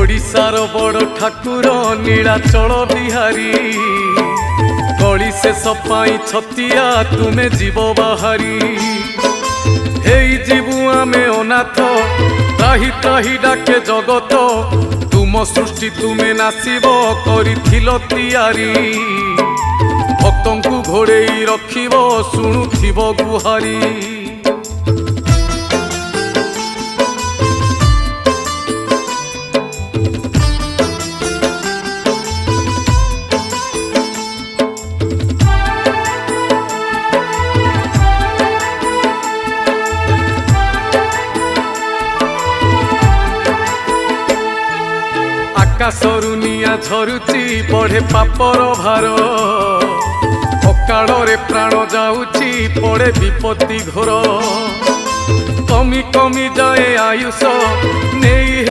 ओडिशार बड़ ठाकुर नीलाचल बिहारी कली शेष पाई छतिया तुमे जीव बाहारी हेई जीवु आमे अनाथ त्राही त्राही डाके जगत तुम सृष्टि तुमे नासिब करिथिल तियारी भक्तंकु घोड़ेई रखिब शुणुथिब गुहारी आकाशरु निया झरुची बढ़े पापर भार अकाଳରେ प्राण जाऊची पड़े विपत्ति घोर कमी कमी जाए आयुष नहीं।